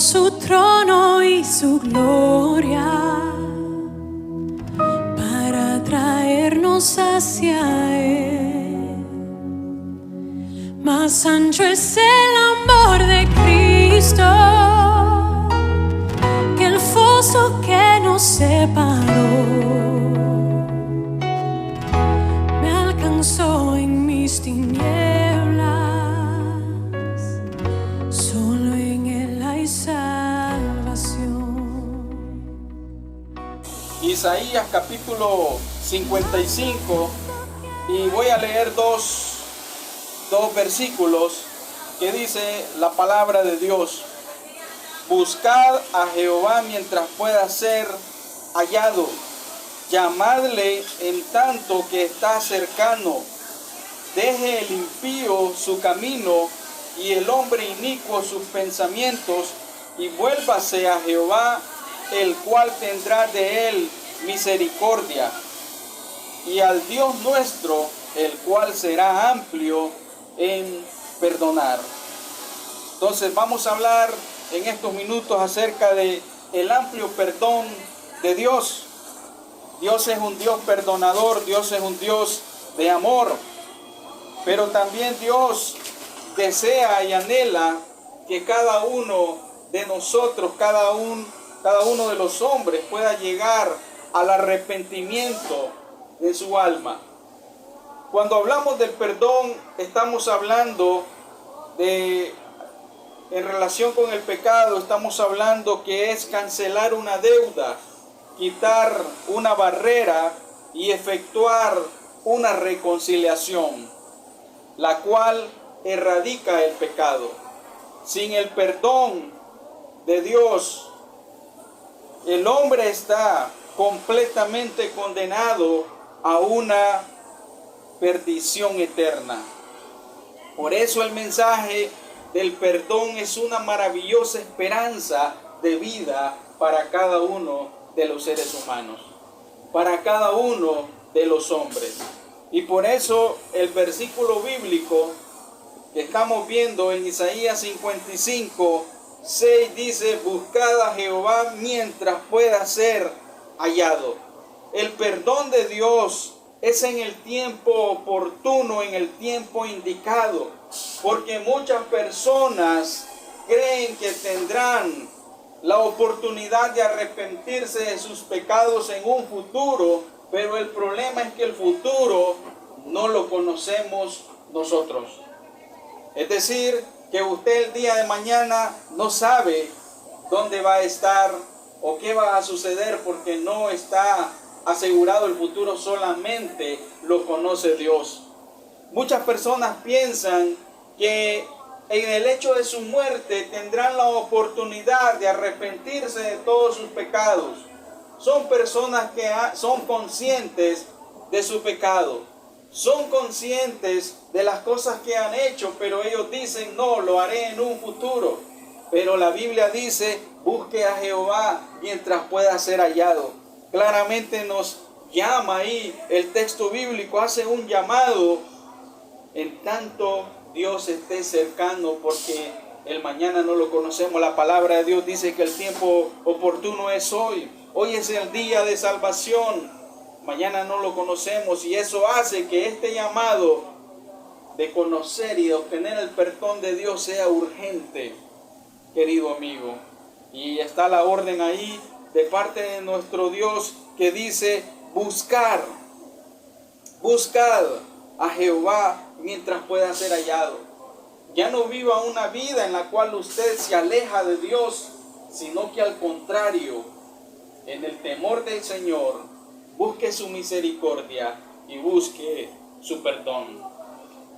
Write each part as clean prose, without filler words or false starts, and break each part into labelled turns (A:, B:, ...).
A: su trono y su gloria para traernos hacia Él. Más ancho es el amor de Cristo que el foso que nos separó. Me alcanzó en mis tinieblas, solo en Él hay salvación.
B: Isaías capítulo 55, y voy a leer dos versículos que dice la palabra de Dios: buscad a Jehová mientras pueda ser hallado, llamadle en tanto que está cercano. Deje el impío su camino y el hombre inicuo sus pensamientos, y vuélvase a Jehová, el cual tendrá de él misericordia, y al Dios nuestro, el cual será amplio en perdonar. Entonces vamos a hablar en estos minutos acerca de el amplio perdón de Dios. Dios es un Dios perdonador, Dios es un Dios de amor, pero también Dios desea y anhela que cada uno de nosotros, cada uno de los hombres pueda llegar al arrepentimiento de su alma. Cuando hablamos del perdón, estamos hablando en relación con el pecado, estamos hablando que es cancelar una deuda, quitar una barrera y efectuar una reconciliación, la cual erradica el pecado. Sin el perdón de Dios, el hombre está completamente condenado a una perdición eterna. Por eso el mensaje del perdón es una maravillosa esperanza de vida para cada uno de los seres humanos, para cada uno de los hombres. Y por eso el versículo bíblico que estamos viendo en Isaías 55, 6 dice: buscad a Jehová mientras pueda ser hallado. El perdón de Dios es en el tiempo oportuno, en el tiempo indicado, porque muchas personas creen que tendrán la oportunidad de arrepentirse de sus pecados en un futuro, pero el problema es que el futuro no lo conocemos nosotros. Es decir, que usted el día de mañana no sabe dónde va a estar o qué va a suceder, porque no está asegurado el futuro, solamente lo conoce Dios. Muchas personas piensan que en el hecho de su muerte tendrán la oportunidad de arrepentirse de todos sus pecados. Son personas que son conscientes de su pecado, son conscientes de las cosas que han hecho, pero ellos dicen: no, lo haré en un futuro. Pero la Biblia dice: busque a Jehová mientras pueda ser hallado. Claramente nos llama ahí el texto bíblico, hace un llamado en tanto Dios esté cercano, porque el mañana no lo conocemos. La palabra de Dios dice que el tiempo oportuno es hoy. Hoy es el día de salvación, mañana no lo conocemos, y eso hace que este llamado de conocer y de obtener el perdón de Dios sea urgente, querido amigo. Y está la orden ahí de parte de nuestro Dios que dice: buscad a Jehová mientras pueda ser hallado. Ya no viva una vida en la cual usted se aleja de Dios, sino que al contrario, en el temor del Señor, busque su misericordia y busque su perdón.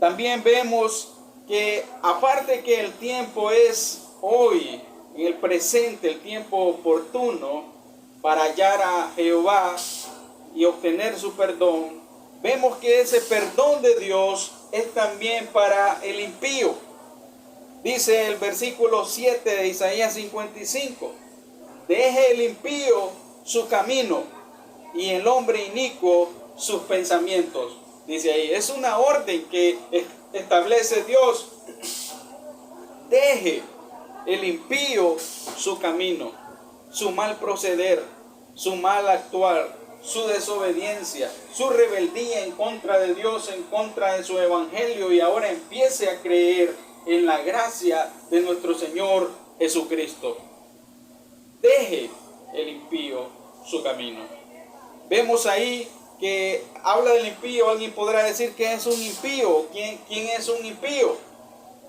B: También vemos que aparte que el tiempo es hoy, en el presente, el tiempo oportuno para hallar a Jehová y obtener su perdón, vemos que ese perdón de Dios es también para el impío. Dice el versículo 7 de Isaías 55: deje el impío su camino y el hombre inicuo sus pensamientos. Dice ahí, es una orden que establece Dios. Deje el impío su camino, su mal proceder, su mal actuar, su desobediencia, su rebeldía en contra de Dios, en contra de su evangelio, y ahora empiece a creer en la gracia de nuestro Señor Jesucristo. Deje el impío su camino. Vemos ahí que habla del impío. Alguien podrá decir que es un impío. ¿Quién es un impío?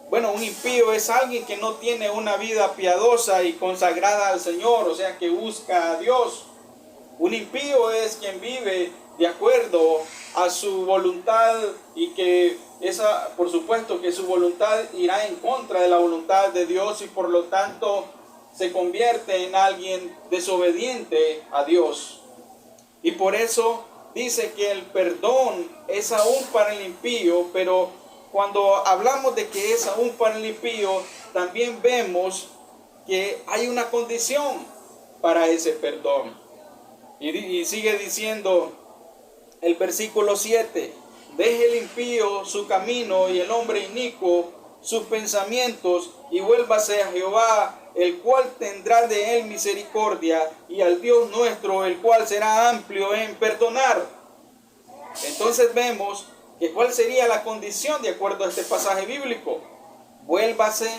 B: Bueno, un impío es alguien que no tiene una vida piadosa y consagrada al Señor, o sea, que busca a Dios. Un impío es quien vive de acuerdo a su voluntad y que por supuesto que su voluntad irá en contra de la voluntad de Dios, y por lo tanto se convierte en alguien desobediente a Dios. Y por eso dice que el perdón es aún para el impío, pero cuando hablamos de que es aún para el impío, también vemos que hay una condición para ese perdón. Y sigue diciendo el versículo 7, deje el impío su camino y el hombre inicuo sus pensamientos, y vuélvase a Jehová, el cual tendrá de él misericordia, y al Dios nuestro, el cual será amplio en perdonar. Entonces vemos que cuál sería la condición de acuerdo a este pasaje bíblico. Vuélvase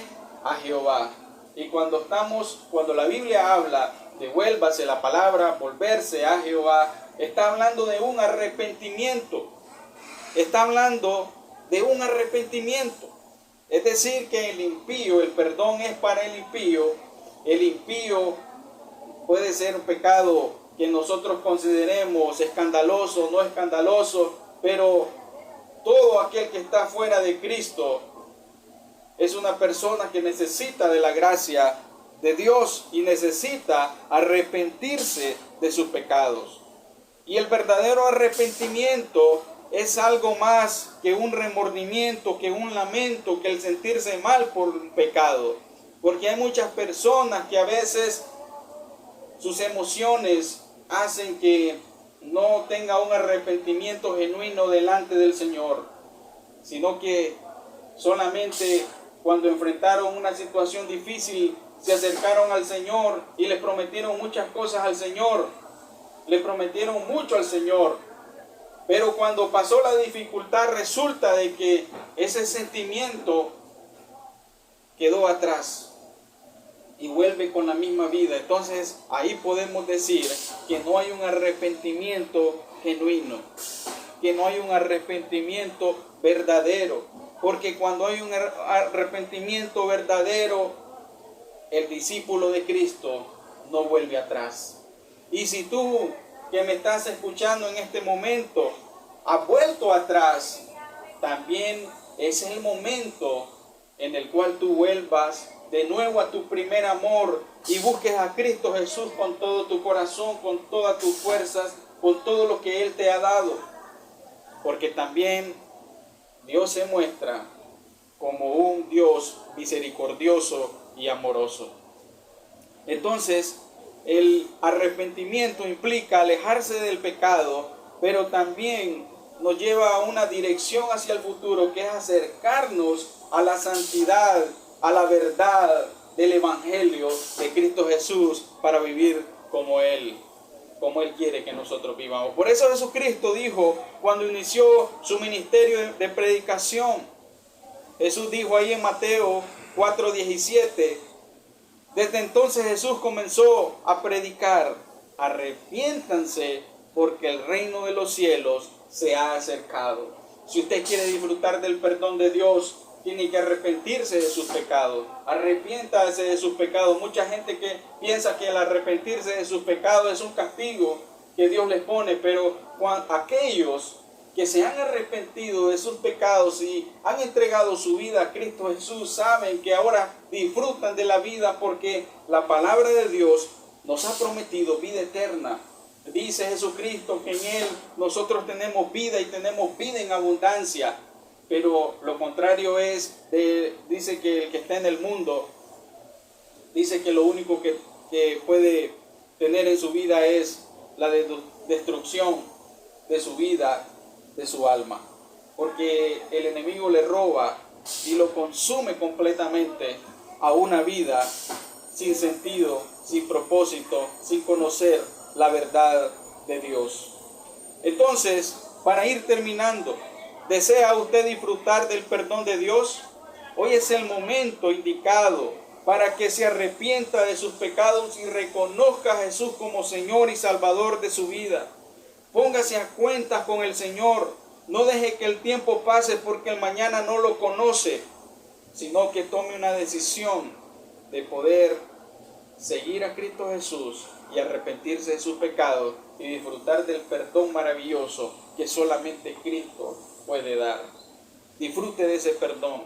B: a Jehová. Y cuando la Biblia habla de vuélvase, la palabra volverse a Jehová, está hablando de un arrepentimiento. Está hablando de un arrepentimiento. Es decir, que el impío, el perdón es para el impío. El impío puede ser un pecado que nosotros consideremos escandaloso, no escandaloso, pero todo aquel que está fuera de Cristo es una persona que necesita de la gracia de Dios y necesita arrepentirse de sus pecados. Y el verdadero arrepentimiento es algo más que un remordimiento, que un lamento, que el sentirse mal por un pecado. Porque hay muchas personas que a veces sus emociones hacen que no tenga un arrepentimiento genuino delante del Señor, sino que solamente cuando enfrentaron una situación difícil se acercaron al Señor y le prometieron muchas cosas al Señor, le prometieron mucho al Señor, pero cuando pasó la dificultad resulta de que ese sentimiento quedó atrás y vuelve con la misma vida. Entonces ahí podemos decir que no hay un arrepentimiento genuino, que no hay un arrepentimiento verdadero, porque cuando hay un arrepentimiento verdadero, el discípulo de Cristo no vuelve atrás. Y si tú que me estás escuchando en este momento has vuelto atrás, también es el momento en el cual tú vuelvas de nuevo a tu primer amor y busques a Cristo Jesús con todo tu corazón, con todas tus fuerzas, con todo lo que Él te ha dado. Porque también Dios se muestra como un Dios misericordioso y amoroso. Entonces, el arrepentimiento implica alejarse del pecado, pero también nos lleva a una dirección hacia el futuro, que es acercarnos a la santidad, a la verdad del Evangelio de Cristo Jesús, para vivir como Él quiere que nosotros vivamos. Por eso Jesucristo dijo, cuando inició su ministerio de predicación, Jesús dijo ahí en Mateo 4:17, desde entonces Jesús comenzó a predicar, arrepiéntanse porque el reino de los cielos se ha acercado. Si usted quiere disfrutar del perdón de Dios, tiene que arrepentirse de sus pecados. Arrepiéntase de sus pecados. Mucha gente que piensa que el arrepentirse de sus pecados es un castigo que Dios les pone, pero aquellos que se han arrepentido de sus pecados y han entregado su vida a Cristo Jesús, saben que ahora disfrutan de la vida, porque la palabra de Dios nos ha prometido vida eterna. Dice Jesucristo que en Él nosotros tenemos vida y tenemos vida en abundancia. Pero lo contrario dice que el que está en el mundo, dice que lo único que puede tener en su vida es la destrucción de su vida, de su alma. Porque el enemigo le roba y lo consume completamente a una vida sin sentido, sin propósito, sin conocer la verdad de Dios. Entonces, para ir terminando, ¿desea usted disfrutar del perdón de Dios? Hoy es el momento indicado para que se arrepienta de sus pecados y reconozca a Jesús como Señor y Salvador de su vida. Póngase a cuentas con el Señor. No deje que el tiempo pase porque el mañana no lo conoce, sino que tome una decisión de poder seguir a Cristo Jesús y arrepentirse de sus pecados y disfrutar del perdón maravilloso que solamente Cristo puede dar. Disfrute de ese perdón.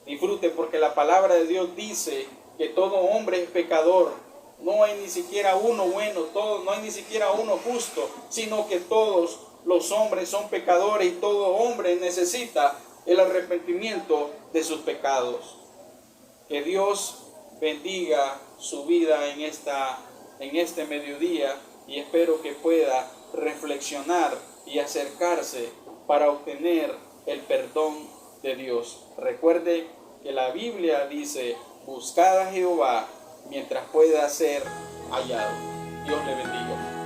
B: Disfrute porque la palabra de Dios dice que todo hombre es pecador. No hay ni siquiera uno bueno, no hay ni siquiera uno justo, sino que todos los hombres son pecadores y todo hombre necesita el arrepentimiento de sus pecados. Que Dios bendiga su vida en este mediodía y espero que pueda reflexionar y acercarse para obtener el perdón de Dios. Recuerde que la Biblia dice: buscad a Jehová mientras pueda ser hallado. Dios le bendiga.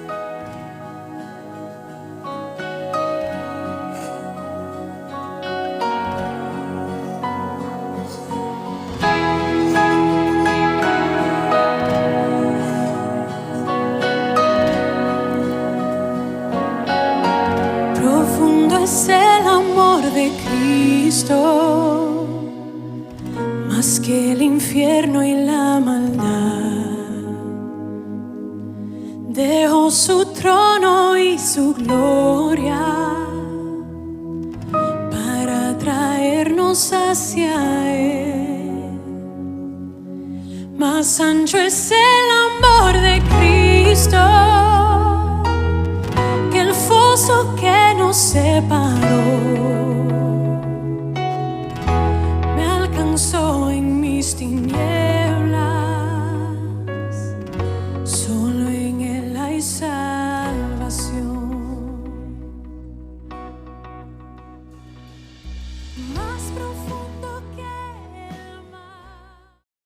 A: Profundo es el amor de Cristo, más que el infierno y la maldad. Dejó su trono y su gloria para traernos hacia Él. Más ancho es el amor de Cristo que el foso que nos separó. Me alcanzó en mis tinieblas